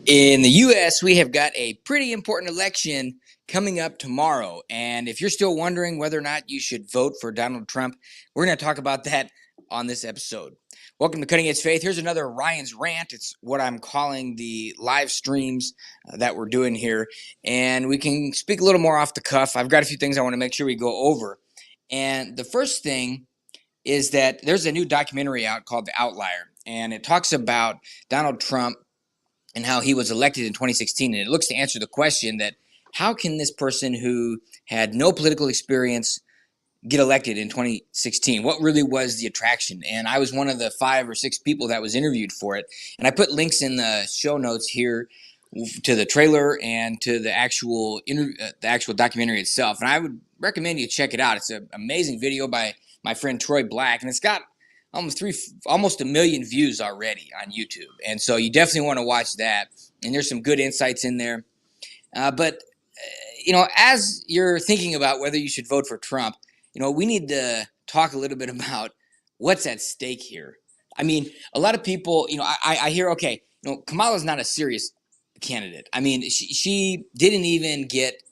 In the US, we have got a pretty important election coming up tomorrow. And if you're still wondering whether or not you should vote for Donald Trump, we're going to talk about that on this episode. Welcome to Cutting Edge Faith. Here's another Ryan's Rant. It's what I'm calling the live streams that we're doing here. And we can speak a little more off the cuff. I've got a few things I want to make sure we go over. And the first thing is that there's a new documentary out called The Outlier. And it talks about Donald Trump and how he was elected in 2016. And it looks to answer the question that how can this person who had no political experience get elected in 2016? What really was the attraction? And I was one of the 5 or 6 people that was interviewed for it. And I put links in the show notes here to the trailer and to the actual documentary itself. And I would recommend you check it out. It's an amazing video by my friend Troy Black, and it's got almost 1 million views already on YouTube. And so you definitely want to watch that. And there's some good insights in there. But as you're thinking about whether you should vote for Trump, we need to talk a little bit about what's at stake here. I mean, a lot of people, I hear, okay, Kamala's not a serious candidate. I mean, she didn't even get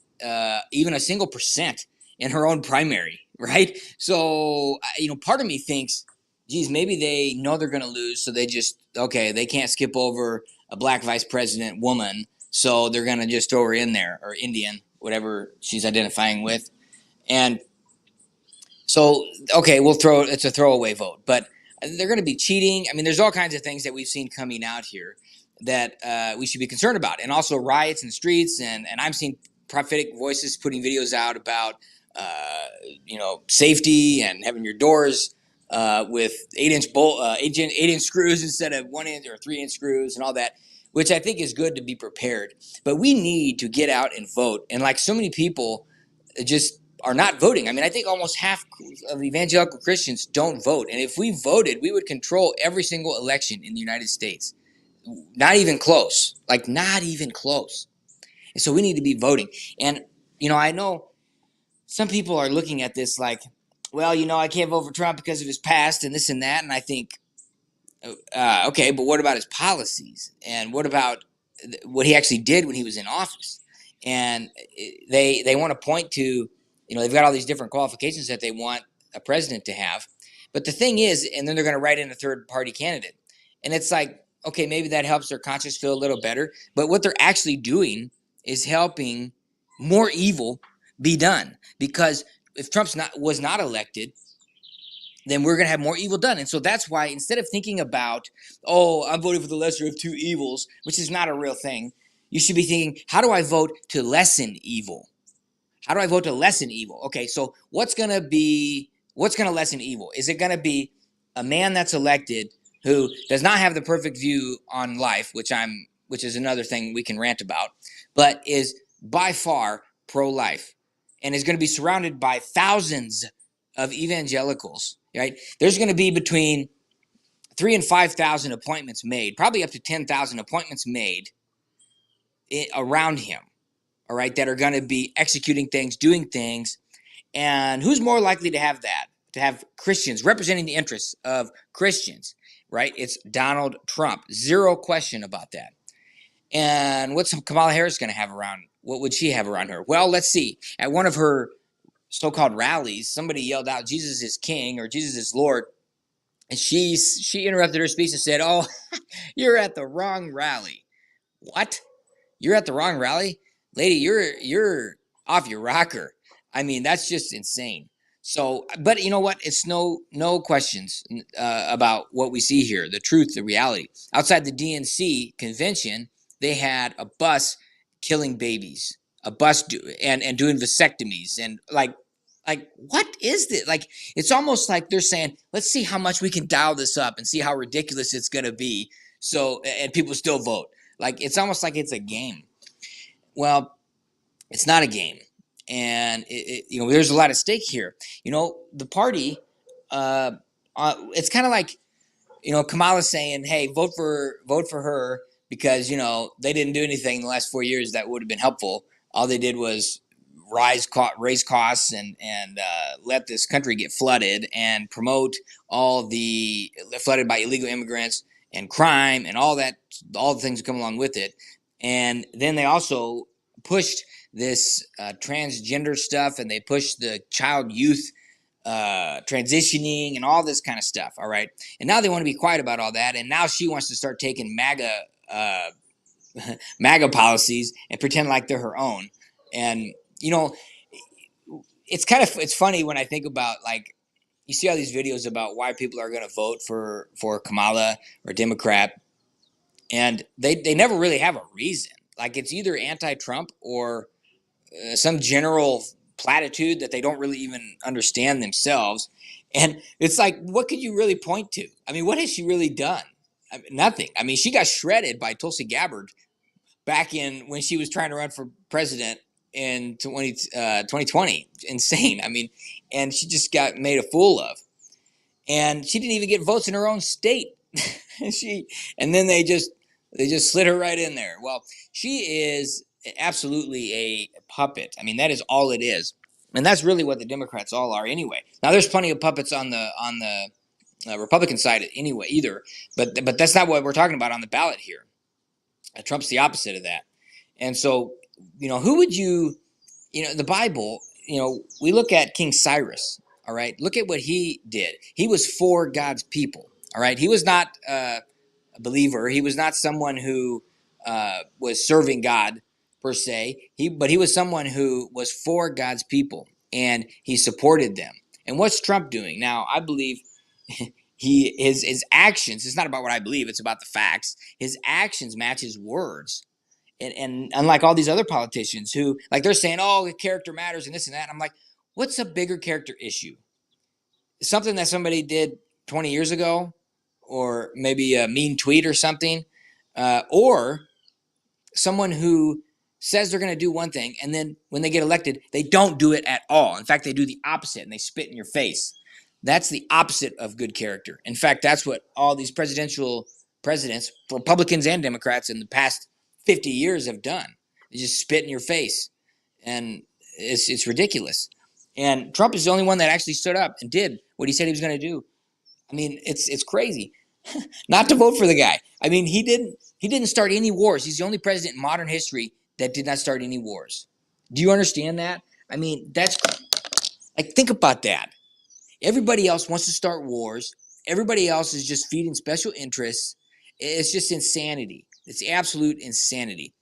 even a single % in her own primary, right? So, part of me thinks, geez, maybe they know they're going to lose, so they can't skip over a black vice president woman, so they're going to just throw her in there, or Indian, whatever she's identifying with. And so, okay, it's a throwaway vote, but they're going to be cheating. I mean, there's all kinds of things that we've seen coming out here that we should be concerned about, and also riots in the streets, and I'm seeing prophetic voices putting videos out about, safety and having your doors with 8-inch screws instead of 1-inch or 3-inch screws and all that, which I think is good to be prepared. But we need to get out and vote. And like so many people just are not voting. I mean, I think almost half of evangelical Christians don't vote. And if we voted, we would control every single election in the United States. Not even close. Like, not even close. And so we need to be voting. And, I know some people are looking at this like, well, I can't vote for Trump because of his past and this and that. And I think, okay, but what about his policies? And what about what he actually did when he was in office? And they want to point to, they've got all these different qualifications that they want a president to have. But the thing is, and then they're going to write in a third party candidate. And it's like, okay, maybe that helps their conscience feel a little better. But what they're actually doing is helping more evil be done. Because if Trump was not elected, then we're going to have more evil done. And so that's why instead of thinking about, oh, I'm voting for the lesser of two evils, which is not a real thing, you should be thinking, how do I vote to lessen evil? How do I vote to lessen evil? Okay, so what's going to lessen evil? Is it going to be a man that's elected who does not have the perfect view on life, which is another thing we can rant about, but is by far pro-life and is going to be surrounded by thousands of evangelicals, right? There's going to be between 3,000 and 5,000 appointments made, probably up to 10,000 appointments made around him, all right, that are going to be executing things, doing things. And who's more likely to have that? To have Christians representing the interests of Christians, right? It's Donald Trump. Zero question about that. And what's Kamala Harris going to have around? What would she have around her? Well, let's see. At one of her so-called rallies, somebody yelled out, "Jesus is King" or "Jesus is Lord." And she interrupted her speech and said, "Oh, you're at the wrong rally." What? You're at the wrong rally? Lady, you're off your rocker. I mean, that's just insane. So, but you know what? It's no questions about what we see here, the truth, the reality. Outside the DNC convention, they had a bus killing babies, a bus and doing vasectomies, and like what is this? Like, it's almost like they're saying, let's see how much we can dial this up and see how ridiculous it's going to be. So, and people still vote. Like, it's almost like it's a game. Well, it's not a game. And, there's a lot at stake here. The party, it's kind of like, Kamala saying, hey, vote for her because, they didn't do anything in the last 4 years that would have been helpful. All they did was raise costs and let this country get flooded and promote flooded by illegal immigrants and crime and all the things that come along with it. And then they also pushed this transgender stuff, and they pushed the child youth transitioning and all this kind of stuff. All right. And now they want to be quiet about all that. And now she wants to start taking uh, MAGA policies and pretend like they're her own. And, you know, it's funny when I think about, like, you see all these videos about why people are going to vote for Kamala or Democrat, and they never really have a reason. Like, it's either anti-Trump or some general platitude that they don't really even understand themselves. And it's like, what could you really point to? I mean, what has she really done? I mean, nothing. I mean, she got shredded by Tulsi Gabbard back in when she was trying to run for president in 2020. Insane. I mean, and she just got made a fool of. And she didn't even get votes in her own state. And then they just slid her right in there. Well, she is absolutely a puppet. I mean, that is all it is. And that's really what the Democrats all are anyway. Now, there's plenty of puppets on the Republican side anyway, either. But that's not what we're talking about on the ballot here. Trump's the opposite of that. And so, who would you, the Bible, we look at King Cyrus, all right? Look at what he did. He was for God's people, all right? He was not a believer. He was not someone who was serving God per se. But he was someone who was for God's people, and he supported them. And what's Trump doing? Now, I believe his actions, it's not about what I believe, it's about the facts. His actions match his words. And unlike all these other politicians who, like, they're saying, oh, the character matters and this and that. I'm like, what's a bigger character issue? Something that somebody did 20 years ago, or maybe a mean tweet or something, or someone who says they're going to do one thing, and then when they get elected, they don't do it at all. In fact, they do the opposite, and they spit in your face. That's the opposite of good character. In fact, that's what all these presidents, Republicans and Democrats, in the past 50 years have done. They just spit in your face, and it's ridiculous. And Trump is the only one that actually stood up and did what he said he was going to do. I mean, it's crazy not to vote for the guy. I mean, he didn't start any wars. He's the only president in modern history that did not start any wars. Do you understand that? I mean, that's like, think about that. Everybody else wants to start wars. Everybody else is just feeding special interests. It's just insanity. It's absolute insanity.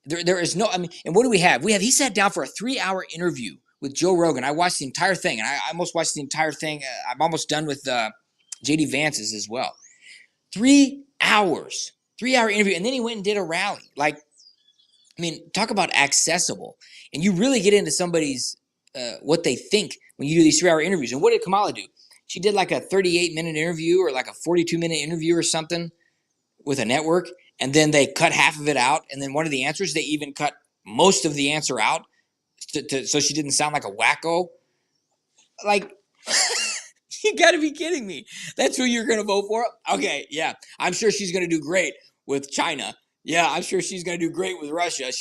There is no, I mean, and what do we have? He sat down for a 3-hour interview with Joe Rogan. I watched the entire thing, and I almost watched the entire thing. I'm almost done with JD Vance's as well. 3 hours, 3-hour interview. And then he went and did a rally. Like, I mean, talk about accessible. And you really get into somebody's, what they think when you do these 3-hour interviews. And what did Kamala do? She did like a 38-minute interview or like a 42-minute interview or something with a network. And then they cut half of it out. And then one of the answers, they even cut most of the answer out so she didn't sound like a wacko. Like, you got to be kidding me. That's who you're going to vote for? Okay, yeah. I'm sure she's going to do great with China. Yeah, I'm sure she's going to do great with Russia.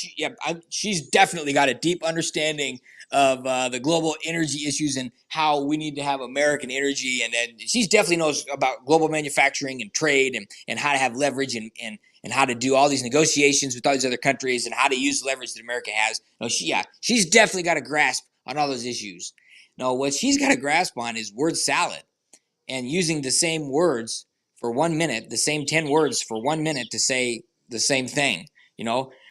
She's definitely got a deep understanding of the global energy issues and how we need to have American energy. And she definitely knows about global manufacturing and trade and how to have leverage and how to do all these negotiations with all these other countries and how to use the leverage that America has. No, she's definitely got a grasp on all those issues. No, what she's got a grasp on is word salad and using the same words for 1 minute, the same 10 words for 1 minute to say the same thing.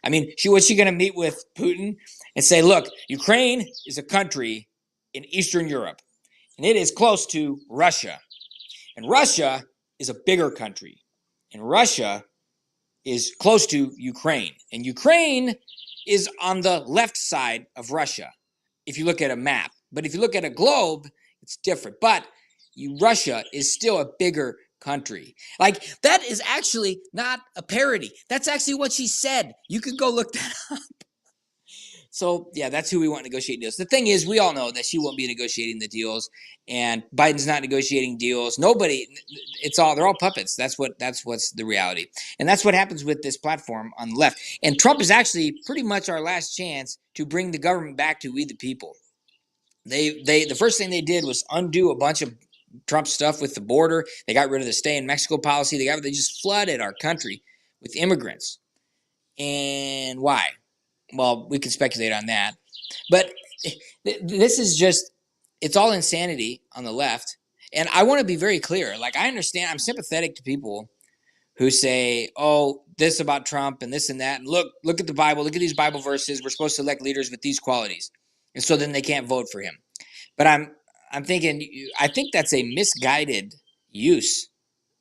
I mean, what's she going to meet with Putin and say, look, Ukraine is a country in Eastern Europe, and it is close to Russia. And Russia is a bigger country, and Russia is close to Ukraine. And Ukraine is on the left side of Russia, if you look at a map. But if you look at a globe, it's different. But Russia is still a bigger country. Like, that is actually not a parody. That's actually what she said. You could go look that up. So, yeah, that's who we want negotiating deals. The thing is, we all know that she won't be negotiating the deals, and Biden's not negotiating deals. Nobody, they're all puppets. That's what's the reality. And that's what happens with this platform on the left. And Trump is actually pretty much our last chance to bring the government back to we the people. The first thing they did was undo a bunch of Trump stuff with the border. They got rid of the stay in Mexico policy. They just flooded our country with immigrants. And why? Well, we can speculate on that. But this is just, it's all insanity on the left. And I want to be very clear. Like, I understand, I'm sympathetic to people who say, oh, this about Trump and this and that. And look at the Bible. Look at these Bible verses. We're supposed to elect leaders with these qualities. And so then they can't vote for him. But I'm thinking, I think that's a misguided use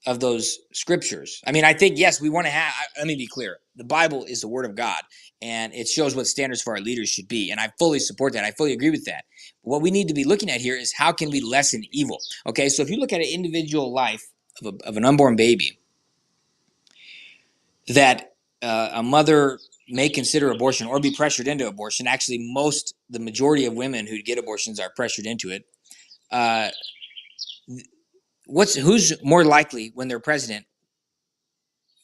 of those scriptures. I mean, I think, yes, we want to have, let me be clear. The Bible is the word of God, and it shows what standards for our leaders should be. And I fully support that. I fully agree with that. What we need to be looking at here is how can we lessen evil? Okay, so if you look at an individual life of an unborn baby that a mother may consider abortion or be pressured into abortion, actually, the majority of women who get abortions are pressured into it. Who's more likely when they're president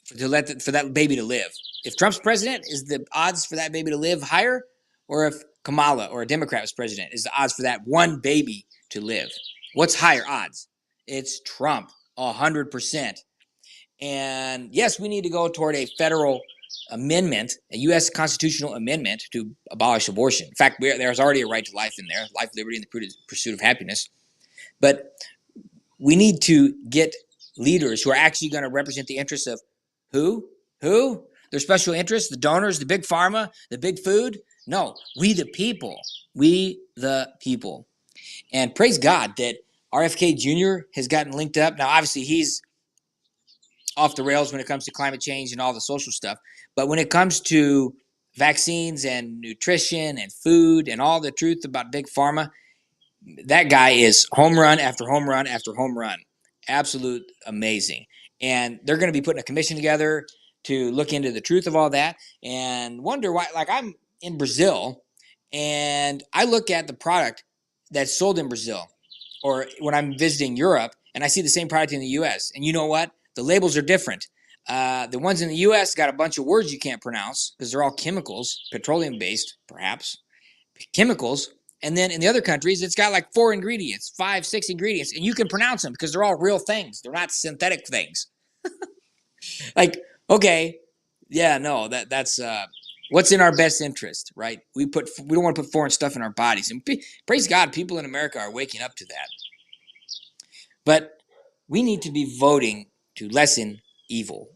for that baby to live? If Trump's president, is the odds for that baby to live higher? Or if Kamala or a Democrat was president, is the odds for that one baby to live? What's higher odds? It's Trump, 100%. And yes, we need to go toward a federal amendment, a U.S. constitutional amendment to abolish abortion. In fact, there's already a right to life in there, life, liberty, and the pursuit of happiness. But we need to get leaders who are actually going to represent the interests of who? Their special interests, the donors, the big pharma, the big food? No, we the people. We the people. And praise God that RFK Jr. has gotten linked up. Now, obviously, he's off the rails when it comes to climate change and all the social stuff. But when it comes to vaccines and nutrition and food and all the truth about big pharma, that guy is home run after home run after home run. Absolute amazing. And they're going to be putting a commission together to look into the truth of all that and wonder why. Like, I'm in Brazil and I look at the product that's sold in Brazil, or when I'm visiting Europe and I see the same product in the US. And you know what? The labels are different. The ones in the US got a bunch of words you can't pronounce because they're all chemicals, petroleum based, perhaps chemicals. And then in the other countries, it's got like 4 ingredients, 5, 6 ingredients, and you can pronounce them because they're all real things. They're not synthetic things. Like, okay, yeah, no, that's what's in our best interest, right? We don't want to put foreign stuff in our bodies, and praise God, people in America are waking up to that. But we need to be voting to lessen evil.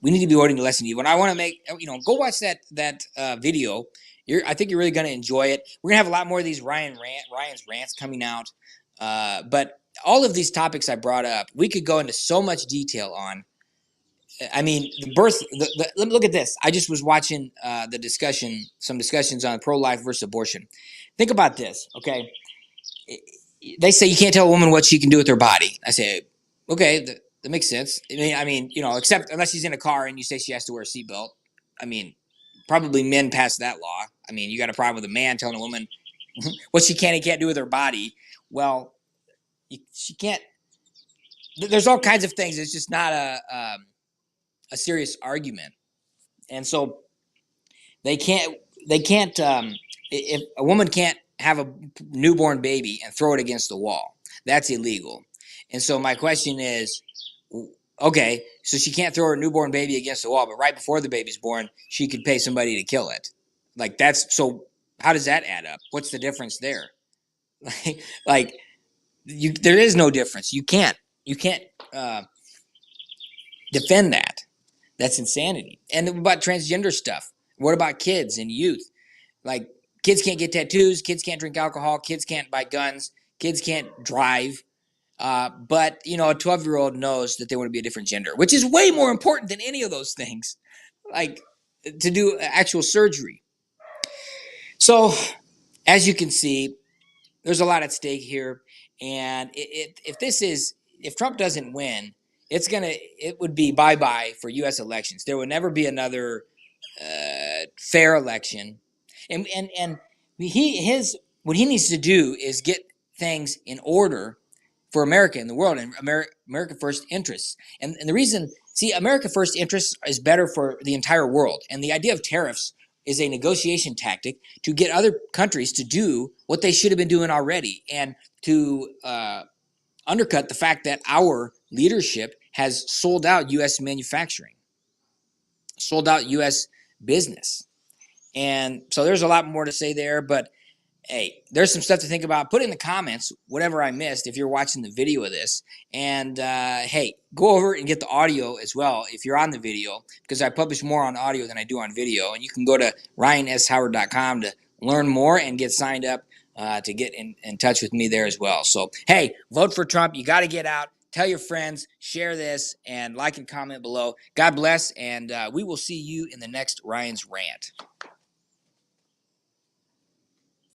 We need to be voting to lessen evil. And I want to make, go watch that video. I think you're really going to enjoy it. We're going to have a lot more of these Ryan's rants coming out. But all of these topics I brought up, we could go into so much detail on. I mean, let me look at this. I just was watching some discussions on pro-life versus abortion. Think about this, okay? They say you can't tell a woman what she can do with her body. I say, okay, that makes sense. I mean, except unless she's in a car and you say she has to wear a seatbelt. I mean, probably men passed that law. I mean, you got a problem with a man telling a woman what she can and can't do with her body. Well, she can't. There's all kinds of things. It's just not a serious argument, and so they can't. If a woman can't have a newborn baby and throw it against the wall, that's illegal. And so my question is, okay, so she can't throw her newborn baby against the wall, but right before the baby's born, she could pay somebody to kill it. Like, so how does that add up? What's the difference there? There is no difference. You can't defend that. That's insanity. And about transgender stuff. What about kids and youth? Like, kids can't get tattoos, kids can't drink alcohol, kids can't buy guns, kids can't drive. But, a 12-year-old knows that they want to be a different gender, which is way more important than any of those things, like to do actual surgery. So, as you can see, there's a lot at stake here. And if Trump doesn't win, it would be bye-bye for U.S. elections. There would never be another fair election. And what he needs to do is get things in order for America and the world, and America first interests. And the reason, America first interests is better for the entire world. And the idea of tariffs is a negotiation tactic to get other countries to do what they should have been doing already, and to undercut the fact that our leadership has sold out U.S. manufacturing, sold out U.S. business. And so there's a lot more to say there, but hey, there's some stuff to think about. Put in the comments whatever I missed if you're watching the video of this. And hey, go over and get the audio as well if you're on the video, because I publish more on audio than I do on video. And you can go to ryanshoward.com to learn more and get signed up to get in touch with me there as well. So, hey, vote for Trump. You got to get out. Tell your friends, share this, and like and comment below. God bless, and we will see you in the next Ryan's Rant.